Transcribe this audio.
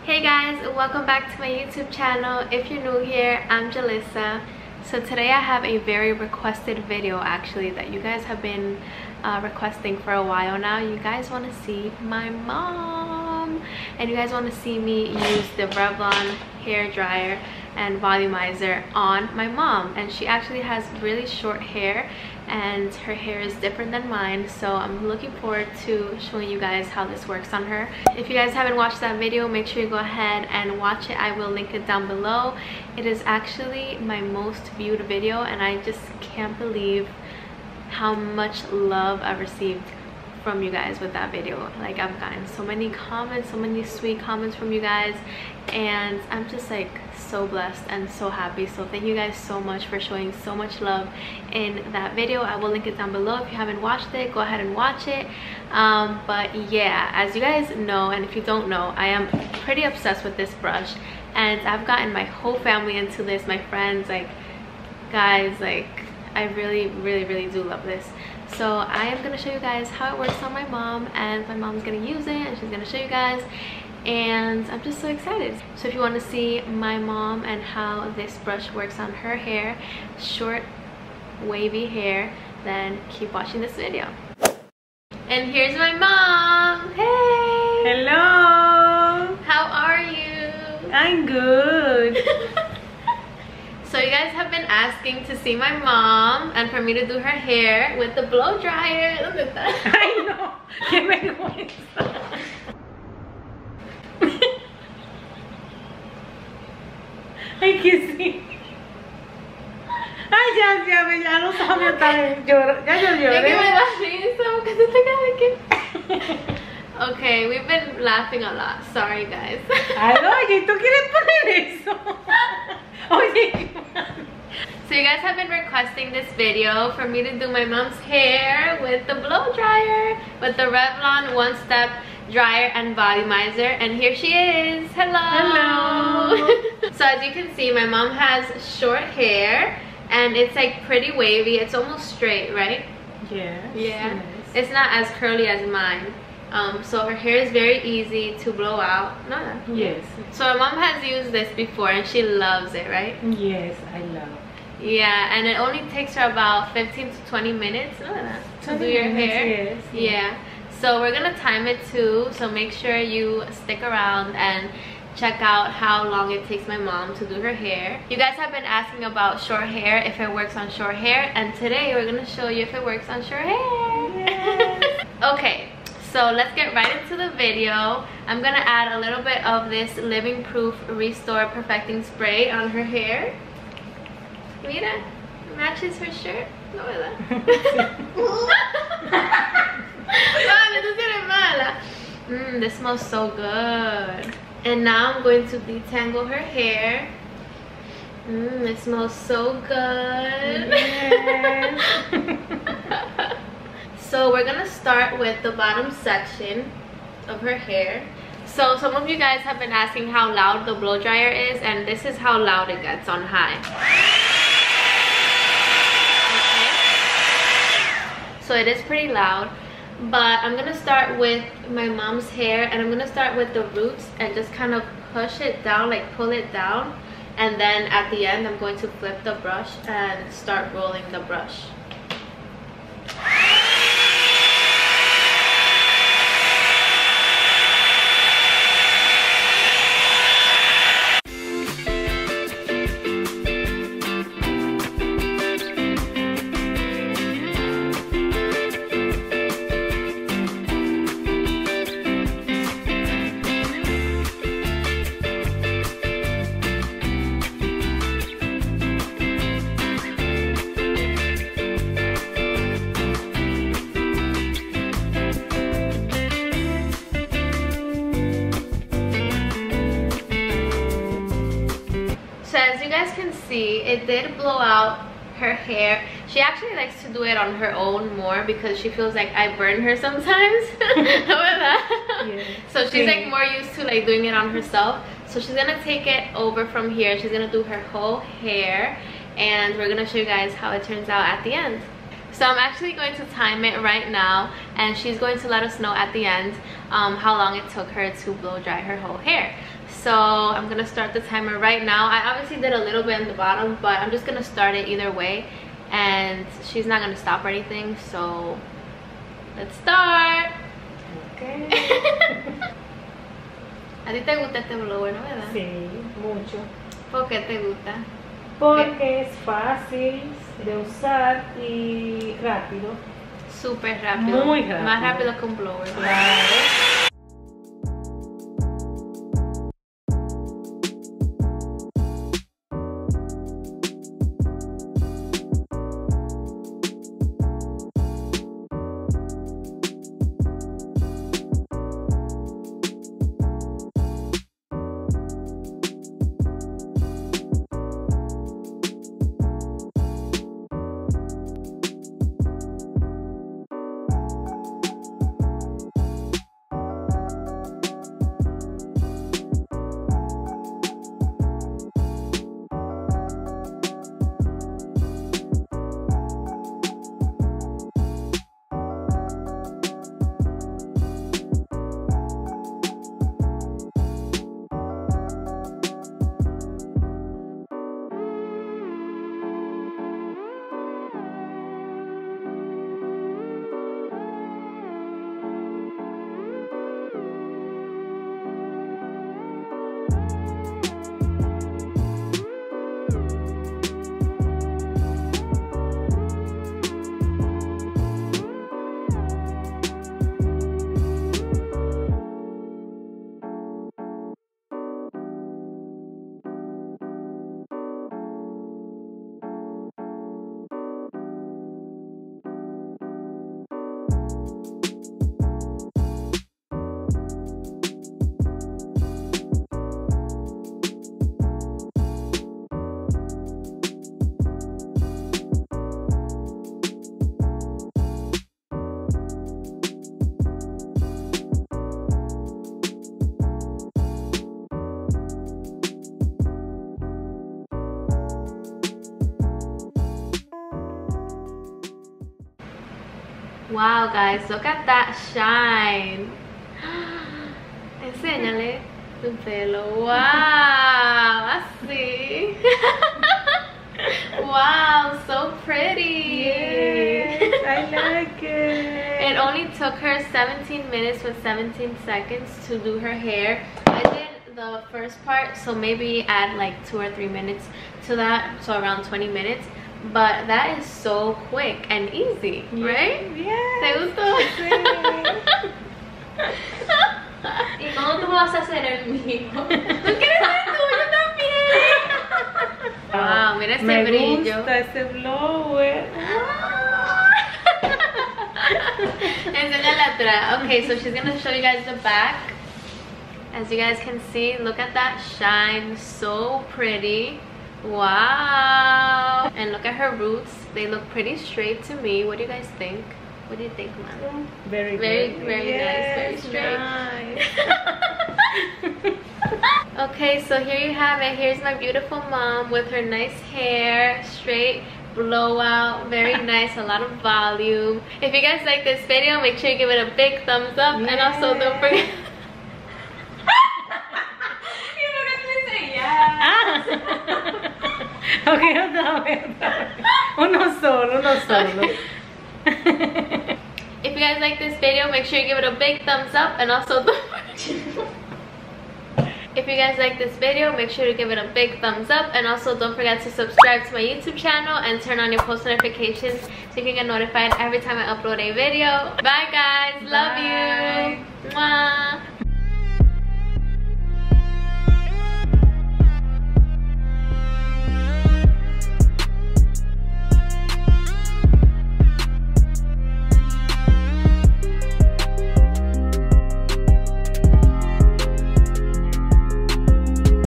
Hey guys, welcome back to my YouTube channel. If you're new here, I'm Julissa. So today I have a very requested video actually that you guys have been requesting for a while now. You guys want to see my mom and you guys want to see me use the Revlon hair dryer and volumizer on my mom, and she actually has really short hair and her hair is different than mine, so I'm looking forward to showing you guys how this works on her. If you guys haven't watched that video, make sure you go ahead and watch it. I will link it down below. It is actually my most viewed video and I just can't believe how much love I've received from you guys with that video. Like, I've gotten so many comments, so many sweet comments from you guys, and I'm just like so blessed and so happy. So thank you guys so much for showing so much love in that video. I will link it down below. If you haven't watched it, go ahead and watch it. But yeah, as you guys know, and if you don't know, I am pretty obsessed with this brush, and I've gotten my whole family into this, my friends, like, guys, like, I really do love this. So I am gonna show you guys how it works on my mom, and my mom's gonna use it and she's gonna show you guys, and I'm just so excited. So if you want to see my mom and how this brush works on her hair, short wavy hair, then keep watching this video. And here's my mom. Hey! Hello! How are you? I'm good. So you guys have been asking to see my mom and for me to do her hair with the blow dryer. Look at that. I know. Qué vergüenza. Ay, que sí. Ay, ya lo sabe, ya yo lloré. Es que me da risa porque tú te quedas aquí. Okay, we've been laughing a lot. Sorry, guys. Ay, oye, ¿tú quieres poner eso? Oye. So you guys have been requesting this video for me to do my mom's hair with the blow dryer, with the Revlon one-step dryer and volumizer, and here she is. Hello. Hello. So as you can see, my mom has short hair and it's like pretty wavy. It's almost straight, right? Yes. Yeah. Yes. It's not as curly as mine. So her hair is very easy to blow out. No. Yes. So my mom has used this before and she loves it, right? Yes, I love. Yeah, and it only takes her about 15 to 20 minutes to do your hair. Yes, yes. Yeah. So we're gonna time it too, so make sure you stick around and check out how long it takes my mom to do her hair. You guys have been asking about short hair, if it works on short hair, and today we're gonna show you if it works on short hair. Yes. Okay, so let's get right into the video. I'm gonna add a little bit of this Living Proof Restore Perfecting Spray on her hair. Mira, matches her shirt. No, ¿verdad? Vale, tú tienes mala. This smells so good. And now I'm going to detangle her hair. It smells so good. Yes. So we're gonna start with the bottom section of her hair. So some of you guys have been asking how loud the blow dryer is, and this is how loud it gets on high. Okay. So it is pretty loud. But I'm gonna start with my mom's hair, and I'm gonna start with the roots and just kind of push it down, like pull it down, and then at the end I'm going to flip the brush and start rolling the brush. See, it did blow out her hair. She actually likes to do it on her own more because she feels like I burn her sometimes. Yeah. So she's like more used to like doing it on herself. So she's gonna take it over from here. She's gonna do her whole hair, and we're gonna show you guys how it turns out at the end. So I'm actually going to time it right now, and she's going to let us know at the end how long it took her to blow dry her whole hair. So I'm gonna start the timer right now. I obviously did a little bit in the bottom, but I'm just gonna start it either way, and she's not gonna stop or anything, so let's start. Okay. ¿A ti te gusta este blower, no verdad? Sí, mucho. ¿Por qué te gusta? Porque es fácil de usar y rápido. Súper rápido. Muy rápido. Más rápido que un blower. Claro. Wow, guys, look at that shine. Enséñale tu pelo. Wow, así. Wow, so pretty. Yes, I like it. It only took her 17 minutes with 17 seconds to do her hair. I did the first part, so maybe add like 2 or 3 minutes to that, so around 20 minutes. But that is so quick and easy, right? Yes. ¿Te gustó? Sí. ¿Y cómo tú vas a hacer el mío? ¿Tú quieres el tuyo también? Wow, mira ese brillo. Me gusta ese blower. Enséñale atrás. Okay, so she's gonna show you guys the back. As you guys can see, look at that shine, so pretty. Wow. And look at her roots, they look pretty straight to me. What do you guys think? What do you think, man? Very Yes, nice, very straight. Nice. Okay, so here you have it. Here's my beautiful mom with her nice hair, straight blowout, very nice, a lot of volume. If you guys like this video, make sure you give it a big thumbs up, and also don't forget. Okay, otra vez. Uno solo. If you guys like this video, make sure you give it a big thumbs up, and also don't If you guys like this video, make sure to give it a big thumbs up, and also don't forget to subscribe to my YouTube channel and turn on your post notifications so you can get notified every time I upload a video. Bye guys, love you. Mwah.